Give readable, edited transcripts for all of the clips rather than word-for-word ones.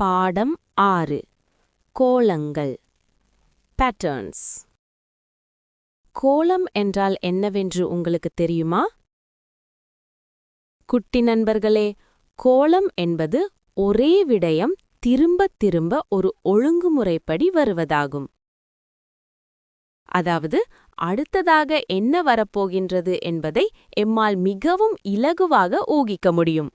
பாடம் 6 கோலங்கள் பேட்டர்ன்ஸ். கோலம் என்றால் என்னவென்று உங்களுக்கு தெரியுமா? குட்டி நண்பர்களே, கோலம் என்பது ஒரே விடயம் திரும்பத் திரும்ப ஒரு ஒழுங்குமுறைப்படி வருவதாகும். அதாவது அடுத்ததாக என்ன வரப்போகின்றது என்பதை எம்மால் மிகவும் இலகுவாக ஊகிக்க முடியும்.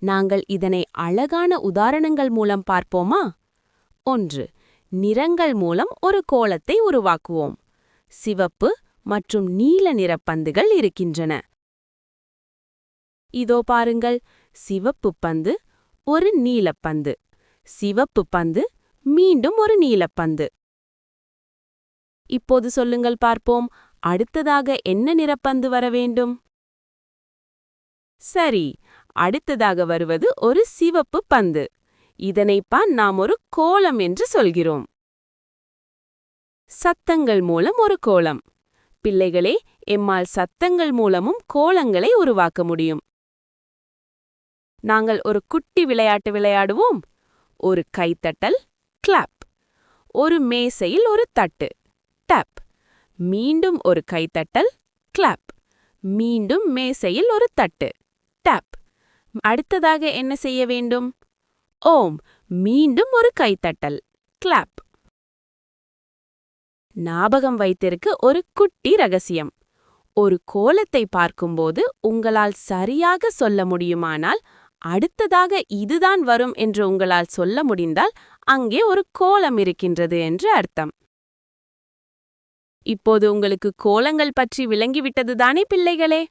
நாங்கள் இதனை அழகான உதாரணங்கள் மூலம் பார்ப்போமா? 1. நிறங்கள் மூலம் ஒரு கோலத்தை உருவாக்குவோம். சிவப்பு மற்றும் நீல நிறப் பந்துகள் இருக்கின்றன. இதோ பாருங்கள், சிவப்பு பந்து, ஒரு நீலப்பந்து, சிவப்பு பந்து, மீண்டும் ஒரு நீலப்பந்து. இப்போது சொல்லுங்கள் பார்ப்போம், அடுத்ததாக என்ன நிறப்பந்து வர வேண்டும்? சரி, அடுத்ததாக வருவது ஒரு சிவப்பு பந்து. இதனைப்பான் நாம் ஒரு கோலம் என்று சொல்கிறோம். சத்தங்கள் மூலம் ஒரு கோலம். பிள்ளைகளே, எம்மால் சத்தங்கள் மூலமும் கோலங்களை உருவாக்க முடியும். நாங்கள் ஒரு குட்டி விளையாட்டு விளையாடுவோம். ஒரு கைத்தட்டல், கிளாப். ஒரு மேசையில் ஒரு தட்டு, டேப். மீண்டும் ஒரு கைத்தட்டல், கிளாப். மீண்டும் மேசையில் ஒரு தட்டு, டேப். அடுத்ததாக என்ன செய்ய வேண்டும்? ஓம், மீண்டும் ஒரு கைத்தட்டல், கிளாப். ஞாபகம் வைத்திருக்க ஒரு குட்டி ரகசியம். ஒரு கோலத்தை பார்க்கும்போது உங்களால் சரியாக சொல்ல முடியுமானால், அடுத்ததாக இதுதான் வரும் என்று உங்களால் சொல்ல முடிந்தால் அங்கே ஒரு கோலம் இருக்கின்றது என்று அர்த்தம். இப்போது உங்களுக்கு கோலங்கள் பற்றி விளங்கிவிட்டதுதானே பிள்ளைகளே?